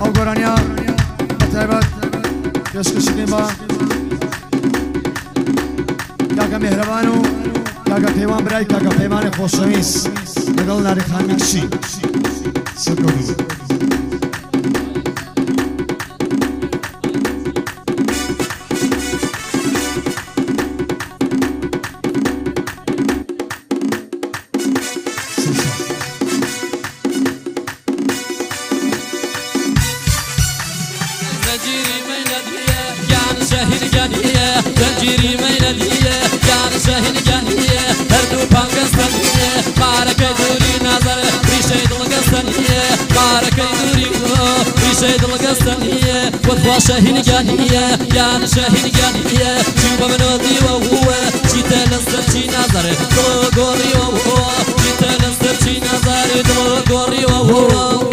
او گرانیا تایبت پیشکشی با کاکا مهربانو کاکا پیمان برای کاکا پیمان خوشویس لگل ناری خان مکشی سکرو زنجيري ميلادية كان شاهين جانية هردو بانكستانية بارك دوري نظر ريشيد القسطانية بارك دوري ريشيد القسطانية وطوا شاهين جانية كان شاهين جانية شوف من ودي وهو جيت لسر شي نظر دلو قوري وهو جيت لسر شي نظر دلو قوري وهو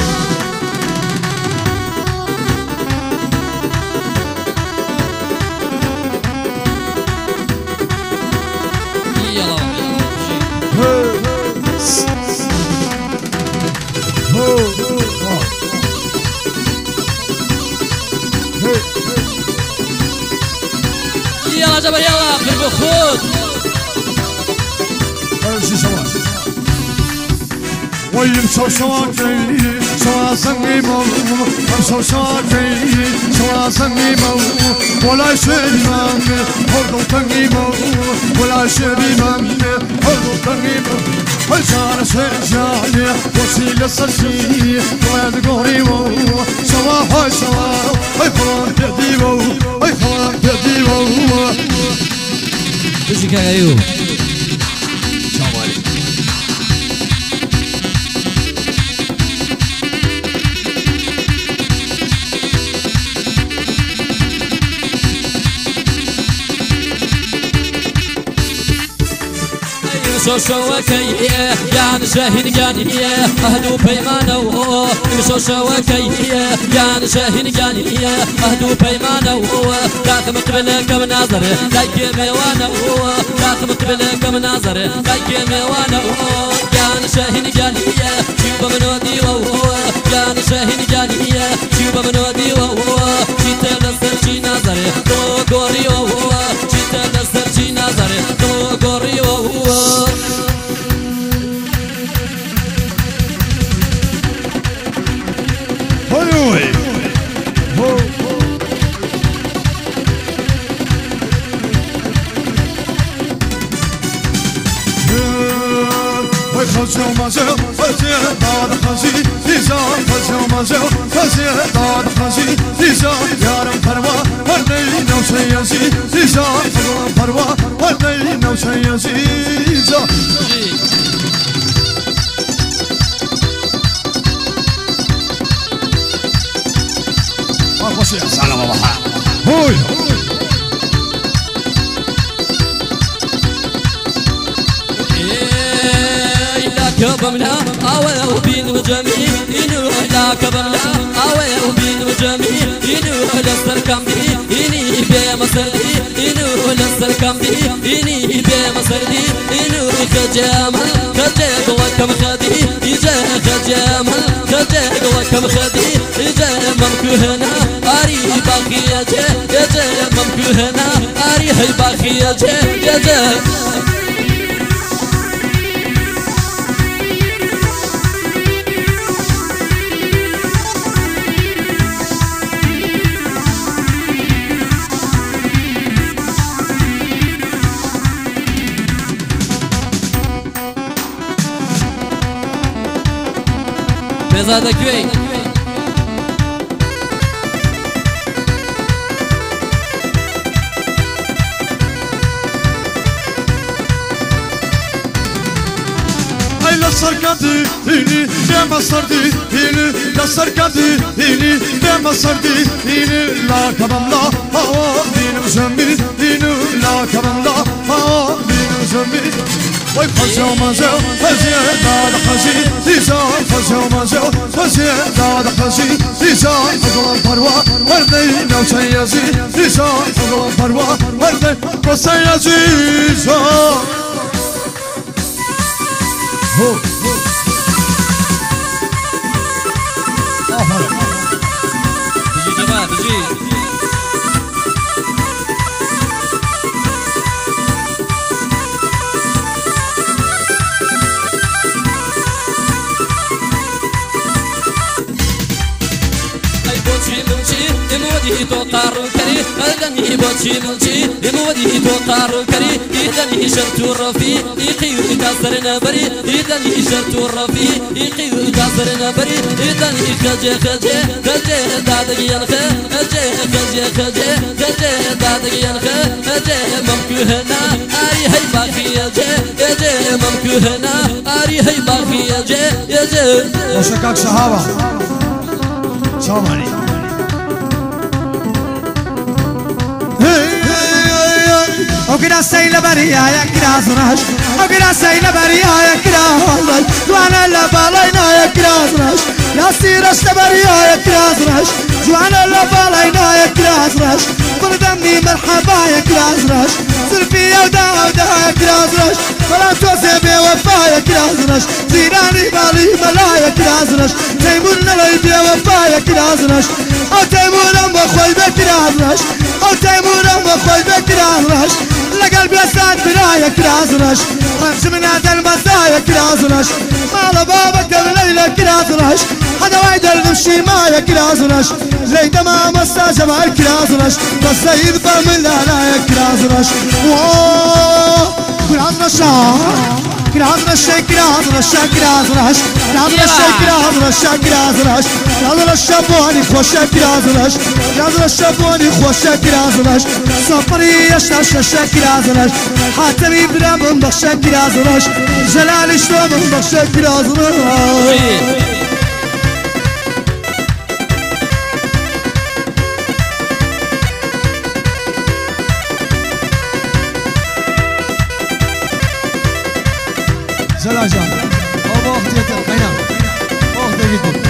يلا جبل يلا قربوا خود ويم شوشواتي شواسني مو شوشواتي شواسني مو ولا شيء مام هردو تني مو ولا شيء مام هردو تني مو وشار شجاني وسيله سشي ولد غوري مو شوا هاي شوا اي فلان تديبو اي فلان تديبو وش كايو شوشوكيه يا شاهين جانيه اهدو بيمانه شوشوكيه يا شاهين جانيه اهدو بيمانه داخل مقبلك مناظر دايق ميوانه داخل مقبلك مناظر دايق ميوانه يا شاهين جانيه شوف من ودي وهو يا شاهين جانيه شوف من ودي وهو جيت لسر شي نظر دو غوري وهو جيت لسر شي نظر دو غوري وهو خزيو مازال خزيو داد خزي ديزان خزيو مازال خزيو داد خزي ديزان يارم فروا ولي نو سياسي ديزان فروا ولي نو سياسي ديزان وصي سلام الله هوي كبمنا أوي وبين وجميل إنو لا كبمنا أوي وبين وجميل إنو لسر كمبي إني بمسردي إنو لسر كمبي إني بمسردي إنو كجمال كجيك وكم خدي إجا كجمال كجيك وكم خدي إجا ممكوهنا أري باقي يجا ممكوهنا أري هي باقي يجا Mezada köy لسركدي إني بما سردي إني لسركدي إني بما سردي إني لا كمان لا هوا بينو زمي إني لا كمان لا هوا بينو زمي وي خزيو مازو خزيو داد خزي ديزان خزيو مازو خزيو داد خزي ديزان خزيو فروا وردي نو سياسي ديزان خزيو فروا وردي نو سياسي ودي توقار كري أدني بوتشي ملشي ودي توقار كري إذني شرط الرفي يقيو كسر نبري إذني شرط الرفي يقيو كسر نبري إذني خجي خجي خجي دادك ينخ خجي خجي خجي خجي دادك ينخ خجي ممكوهنا أري هي باقي يجي يجي ممكوهنا أري هي باقي يجي يجي وشكاك صحابة سلام عليكم وكدا سيل بريا يا كراس رش وكدا سيل بريا يا كراس جوانا لبالينا يا كراس رش يا سيرش بريا يا كراس رش جوانا لبالينا يا كراس رش بردمني مرحبا يا كراس رش سلفي ودا ودا يا كراس رش ولا توسع بوفا يا كراس رش زيراني بالي ملا يا كراس رش تيمور نلاي بوفا يا كراس رش او تيمور ام خوي بكراس رش او تيمور ام خوي بكراس رش لقلبي اسعد برايا كراس رش رمش من هذا المسايا كراس رش مال بابك الليلة كراس رش هذا وايد المشي معايا كراس رش زي تمام الساجة مع كراس رش بس يدفع من لا يا كراس رش كراس رش كراس رش كراس رش كراس رش كراس رش كراس رش كراس رش كراس رش بوني خوش كراس رش كراس رش بوني خوش كراس رش صبري يشتش كراس رش حاتمي برام بخش كراس رش جلالي شلون بخش كراس رش زلاجة أو وقت يتقينا وقت يجدد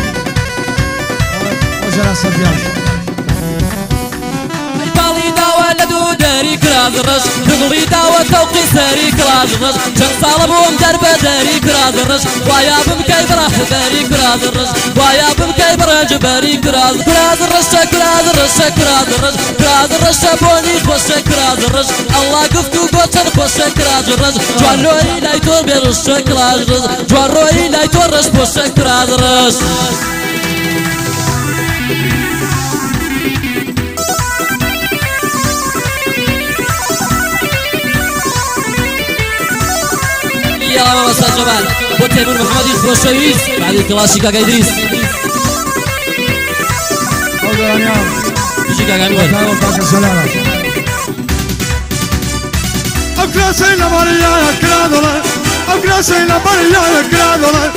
وجلا سبياش بالي داوى لدو داري كراز رش تغلي داوى توقي ساري كراز رش شن صالبهم دربة داري كراز رش ويا بمكي برح داري كراز رش ويا بمكي برج باري كراز رش كراز رش كراز رش كراز رش بوني خوش كراز رش الله قفتو قوتن خوش كراز رش جوان روي لاي تور برش كراز رش جوان روي لاي تور رش خوش كراز رش يلا بابا استاذ جمال بو تيمور محمدي خوشويس بعد الكلاسيكا كايدريس يجي كاغانوال أكراسينا ماريا يا كرادولا أكراسينا ماريا يا كرادولا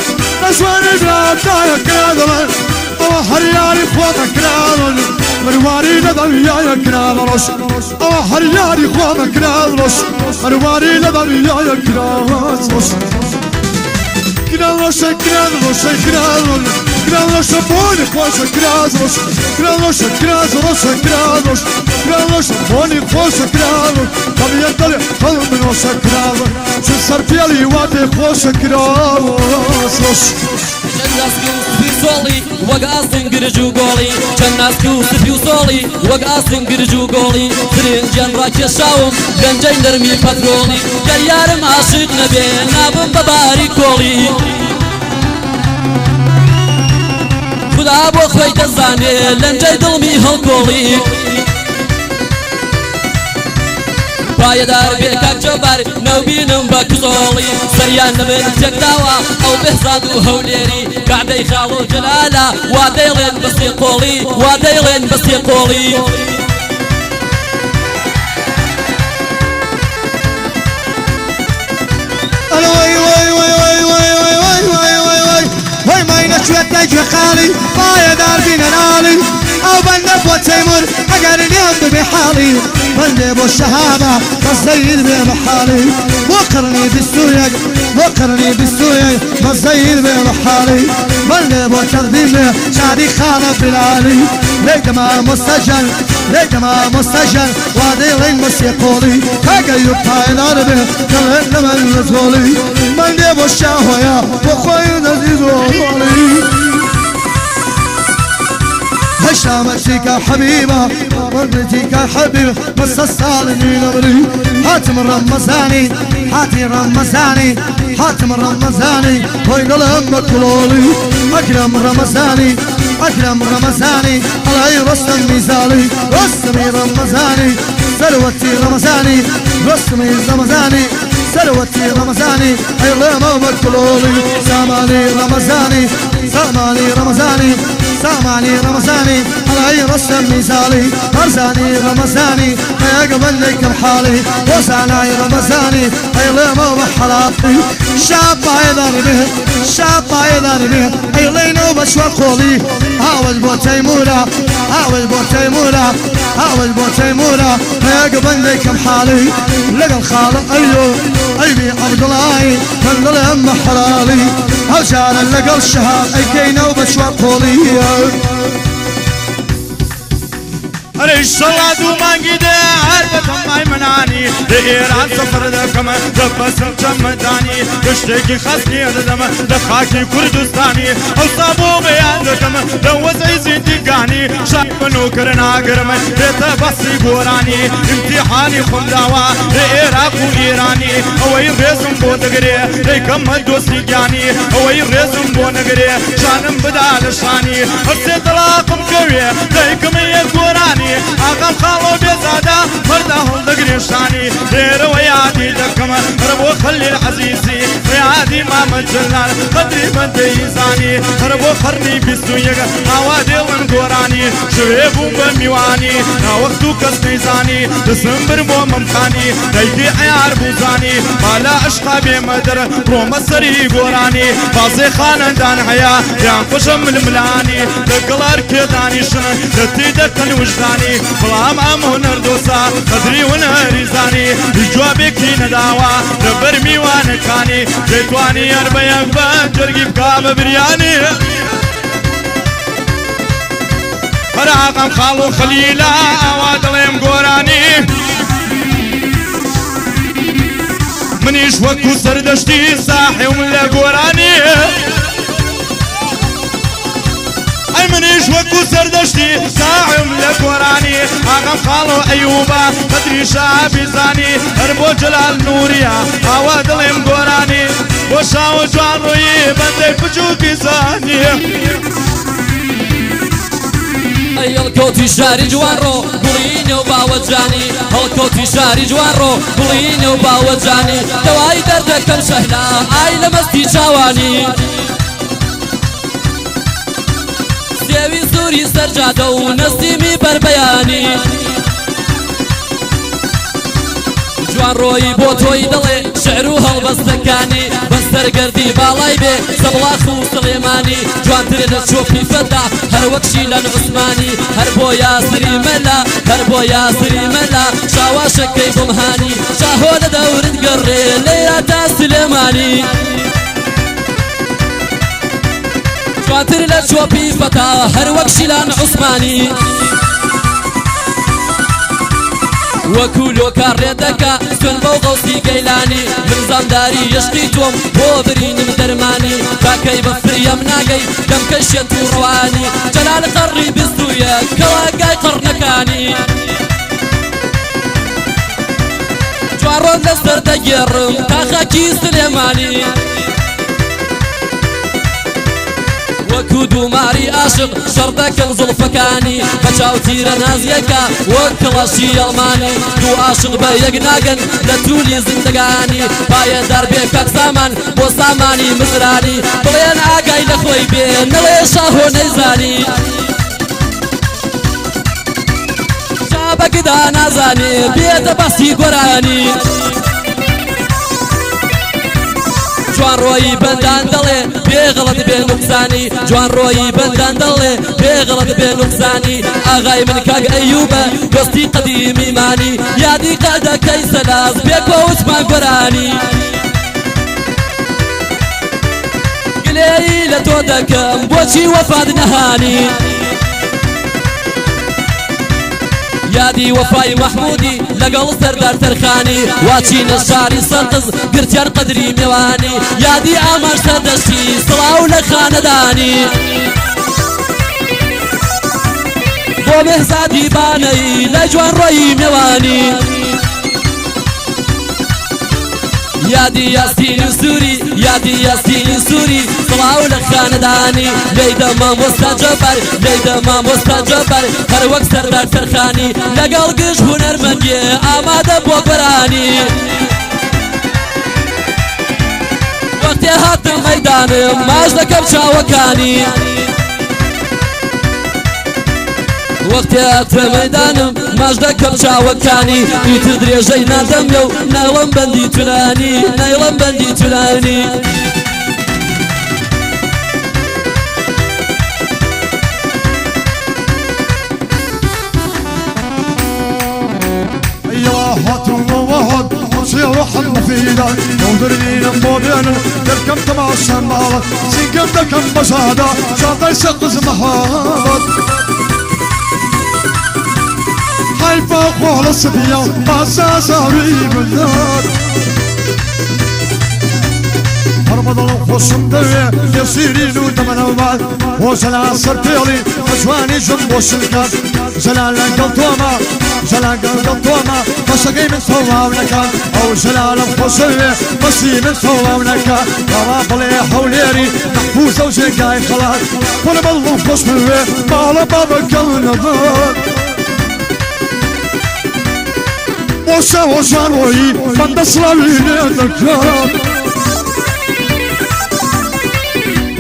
نسواني بلاتا يا كرادولا أو حرياري خواتك كرادولا مرواري ندويا يا كرادولا أو حرياري خواتك كرادولا مرواري ندويا يا كرادولا كرادولا كرادولا كرادولا كرادولا بوني خوش كرادولا كرادولا كرادولا كرادولا كرادولا بوني خوش كرادولا طب يدري خذ من وش كرادولا شو صار فيلي وادي خوش كرادولا الناس في صولي وقاصن قرجو قولي الناس في صولي وقاصن قرجو قولي فرنجان راكي شاوم گنجين درمي باترولي قريارم عاشق نبي نابم بباري كولي خدا بو خوي دزاني لنجي دلمي هالكولي پایدار بێکاک جۆبار نەوبینم بە کزۆڵی سەریان نەبێت جەکداوە ئەو بێزاد و هەولێری کابدەی خاڵ و جەلالە وا دەیڵێن بەسێ قۆڵی وا دەیڵێن بەسێ قۆڵی وای مای نەچوێت نەیگوێ خاڵی پایدار بینە ناڵی ئەو بەندە بۆ تەیمور ئەگەر نیان ببێ حاڵی بندي ابو الشهامة مصيد بمحالي وقرني بالسويق وقرني بالسويق مصيد بمحالي بندي ابو تقديم شادي خالف بالعالي ليك ما مستجل ليك ما مستجل وادي لين مسيقولي هاقا يبقى الاربي كلهن من الرسولي بندي ابو الشهوية وخوي نزيزولي هشامتك حبيبة ورنتك حبيبة بس الصالني نبري حاتم الرمزاني حاتم الرمزاني حاتم الرمزاني وين الهم كلولي أكرم رمزاني أكرم رمزاني علي رستم ميزاني رستمي رمزاني ثروتي رمزاني رستمي رمزاني ثروتي رمزاني اي ما بكلولي ساماني رمزاني ساماني رمزاني سامعني رمزاني علي رسم ميزاني رمزاني رمزاني يا قبل لك بحالي وساناي رمزاني اي ما بحلاتي شاب يدار به شاب يدار به اي لينو بشوى قولي هاول بوتيمورا هاول بوتيمورا هاول بوتيمورا يا قبل لك بحالي لقى الخالق ايوه ايبي عبد الله من الهم حلالي هوجان لقى الشهر اي كينو بشوى قولي ريش صلاة ومانجدة عربة ماي مناني لإيران سفر دكما دبسم جمداني دشتكي خسني ددما دخاكي كردستاني أو صابو بيان دكما دوزي زندقاني شايفنو كرنا قرما ريتا بصري قوراني امتحاني خنداوا لإيراق وإيراني أو يرزم بودقري ريكم دوسي جاني أو يرزم بونقري شانم بدال شاني أرسل طلاقم كوي ريكم يقوراني آقام خالو بيزادا مردا هندقري شاني دير ويادي دكما ربو خلي عزيزي ويادي ماما جلال قدري من ديزاني ربو خرني بيستو يغا آوادي ونقوراني شويبو بميواني نا وقتو كس نيزاني دسمبر مو ممخاني دايدي عيار بوزاني مالا عشقا بمدر رو مصري قوراني بازي خاندان حيا يان قشم الملاني دقلار كيداني شن دتي دكن وجداني بلام امون اردوسا قدري ونهري زاني بجوابك نداوا ربر ميوان كاني زيتواني اربع يقبان جرقي بكام برياني فراقم خالو خليلا اوادلهم قوراني منيش وكو سردشتي صاحي وملا قوراني اي منيش وكو سردشتي صاحي وملا قوراني اغم خالو ايوبا قدري شعبي زاني اربو جلال نوريا اوادلهم قوراني وشاو جوان روي بندي بجوكي زاني الكوتي شاري جوارو بليني وباوجاني الكوتي شاري جوارو بليني وباوجاني دواي دردكم سهلا اي لمستي جواني سيوي سوري سرجادو نسيمي بربياني جوان روي بوتوي دلي شعرو هالبستكاني بستر قردي بالاي بي سبلاخو سليماني جوان تريد تشوفي فدا هر وكشي لن عثماني هربو ياسري ملا هربو ياسري ملا شاواشك كيف مهاني شاهو لدور تقري ليلة سليماني جوان تريد تشوفي فدا هر وكشي لن عثماني وكولو كاريتكا سن بوغوسي قيلاني من زمداري يشقيتهم بو برين مدرماني باكي بفريا مناقي كم كشيت رواني جلال قري بستويا كواقاي قرنكاني جوارون دستر ديرم تاخاكي سليماني وكودو ماري عاشق شردك زلفكاني بچاو تير نازيكا وكلاشي الماني دو عاشق بيق ناقن لتولي زندقاني بايا دربي كاك سامان بو ساماني مزراني بلين آقاي لخوي بين نليشاهو نيزاني شابك دا نازاني بيت بسي قراني جوان روي بندان دلي بيغلط بين نقصاني جوان روي بندان دلي بيغلط بين نقصاني اغاي من كاق ايوبا دوستي قديم ايماني يادي قادا كيسلاز بيك وعثمان قراني قليلة تودكم بوشي وفاد نهاني يادي وفاي محمودي لقل سردار ترخاني واتشين الشاري سنقز قرتيان قدري ميواني يادي عمر سردشي صلاو لخانداني بو مهزادي باني لجوان روي ميواني يادي ياسين سوري يادي ياسين سوري طلعوا لخانداني ليدا ما مستجبر ليدا ما مستجبر هر وقت سردار سرخاني لقل قش هنرمندي آماده بوقراني وقتی هات ميدانم ماش دكم شاوكاني وقتی هات ميدانم ماش دكم شاوكاني يتدري جاي نادم يو نايلم بندي تلاني نايلم بندي تلاني روحا مفيدا ودرين مودين دركم تماشى مالك سيقم دركم مشاهدة شاطر يسقز محابط هاي فوق وعلى الصبية باساساوي بالذات هرمض الخصم دوية يصيرين ودمنا وبعد وزلا سرتيلي أجواني جنب وشلكات زلال قلطوما زلال قلطوما بسقي من ثواب لكان أو زلال الخصوية بسي من ثواب لكان قرابلي حوليري محفوظة وزيقاي خلاص ونبل الخصوية مالا بابا كونبات وشا وشا روي من دسلاوي لدكات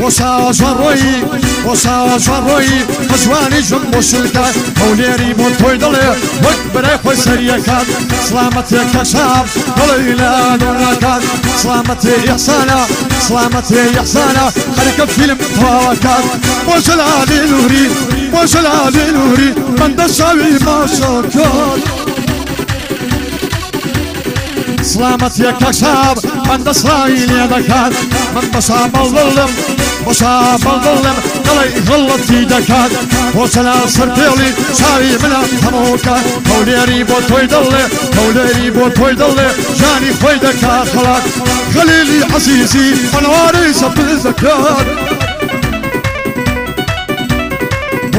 وسا شروي وسا شروي مجواني جنب وشلكا وليري موتوي دلي وكبري خوي سريكات سلامتي كشاب وليلا دونكات سلامتي إحسانا سلامتي إحسانا خليك فيلم طواكات وجلالي نوري وجلالي نوري من دشاوي ما شكات سلامت يا كشاب من إسرائيل يا دكان من بصاب الظلم بصاب الظلم قلي غلطي دكان وسلا سرتيلي شاوي من هموكا هوليري بوتوي دلي هوليري بوتوي دلي جاني خوي دكا خلاك خليلي عزيزي منواري سب الزكاة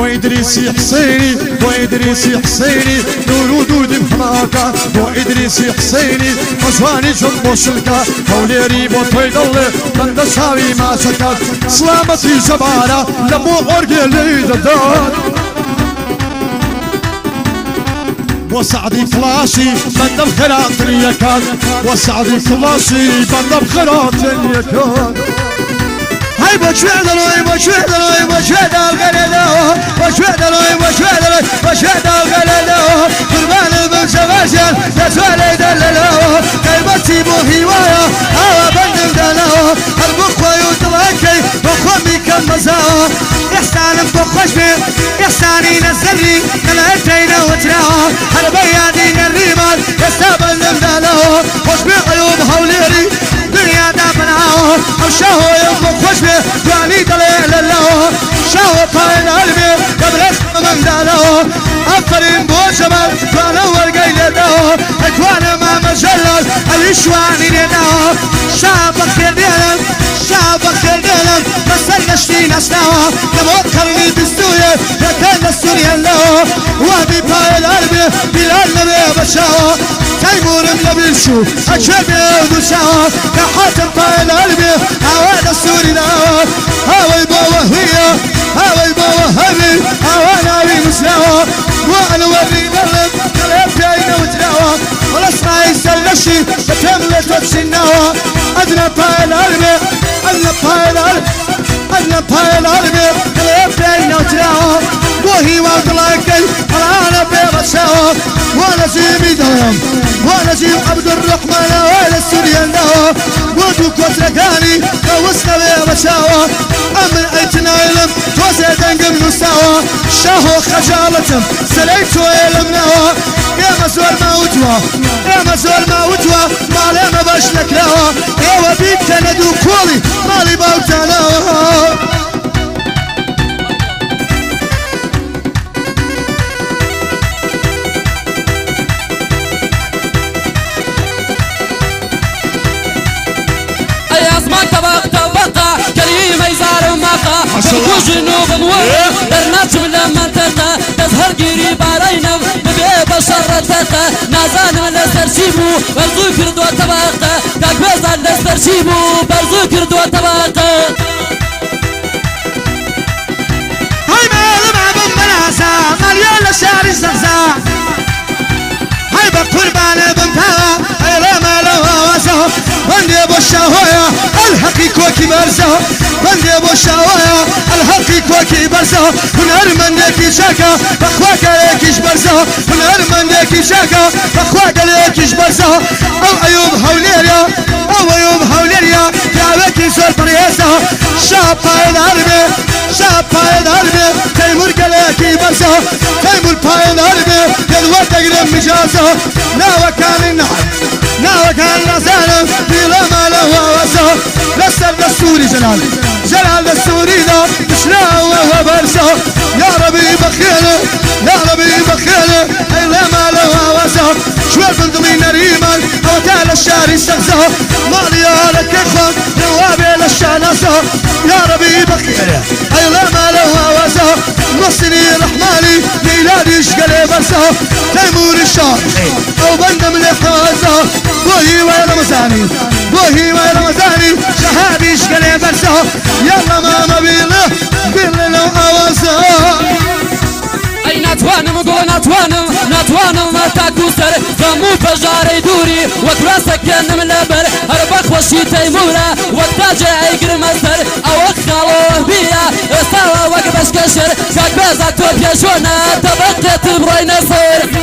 وإدريسي حسيني وإدريسي حسيني نور ودود محماكا وإدريسي حسيني مجواني جنب وشلكا هوليري بوتوي دلي من دشاوي ما شكات سلامتي جبارة لمو غرقي اللي دداد وسعدي فلاشي بند الخيرات يكاد وسعدي فلاشي بند الخيرات يكاد هاي بشويد الغلالة بشويد الغلالة قربان ابن سباشر تسوالي دلالة قلبتي بو هواية هوا بندم دلالة اربق ويوطلعكي وخومي كمزاها إحسان بخشمي إحساني نزلني نلعتين وتراها هربيادين الريمال يستقبل دلالة خشمي عيوب هوليري دنيا دابناها وشاهو ينفق خشمي دواني دليل الله شاهو طاين قلبي قبل اسم من داله أفرين بو شمال دوانو ورقاي لده اكوانا ما مجلل الاشواني لده شعب خير ديلم شعب خير ديلم بس نشتي نسناها نموت قرني بستوية لكن السوريا له وابي طاين قلبي بلال نبي بشاها تيمور ملبلشو أجبي ودوشاها كحاتم طايل قلبي هوانا السوري ده هواي بابا هي هواي بابا هبي هوانا بي مسلاوة وأنا وري دلم قلب جاينا وتلاوة ولا اسمع يسلشي بتملت وتشناوة أدنى طايل قلبي أدنى طايل قلبي أدنى طايل قلبي قلب جاينا وتلاوة وهي وطلعكي أنا بيبشاوة وانا جيبي دهم وانا جيب عبد الرحمن وين السوريان ده ودوك وتركاني كوسنا بيبشاوة أمن أيتنا علم توزي دنقم نساوة شاهو خجالتهم سليتو علمناوة يا مزور ما وتوا يا مزور ما وتوا مالي ما بشلك لاوة يا وبيك تندو كولي مالي باوتاناوة وجنوب الوطن درنات لما تلقى تظهر قريب علينا نبي بشر تلقى نازل من السرسيمو والغفر دو تبقى تكبز شيبو برزو كردو طبقة هاي مالما بمبلاسا مليون لشاري الزغزا هاي بقربان بمتاوا هاي لما لو وزا بندي بوشاويا الحقي كوكي برزا بندي بوشاويا الحقي كوكي برزا هنر مندكي شاكا بخواك عليكيش برزا هنر مندكي شاكا بخواك عليكيش برزا او ايوب هوليريا او ايوب هوليريا يا زور بريسا شابا الهربي شابا الهربي تيمور قليكي برزا تيمور باي الهربي يدوى تقرم مجازا لا وكان النهر لا وكان لسانه بلا ما له وسا لسر دستوري جلال دستوري ذا مشنا وهو برزا يا ربي بخيله يا ربي بخيله الا ما له وسا شوي بندمي نريما او تال الشاري استغزا مالي لك اخوان نوابي للشانسة يا ربي بخيله الا ما له وسا نصني رحماني ميلادي شقلي برزا تيمور الشاري او بندم لحوازا بوهي ويا رمزاني بوهي ويا رمزاني شهادي شقلي برزا يلا ماما بيله بيله لو اوازا اي ناتوانم قول ناتوانم تاكو سر زمو بجاري دوري وكراسك كنم لبر هربخ وشي تيمورا وقتا جاي قرمسر او خالو بيا استوى وقبش كشر فاك بازا توب يشونا تبقيت بروي نصر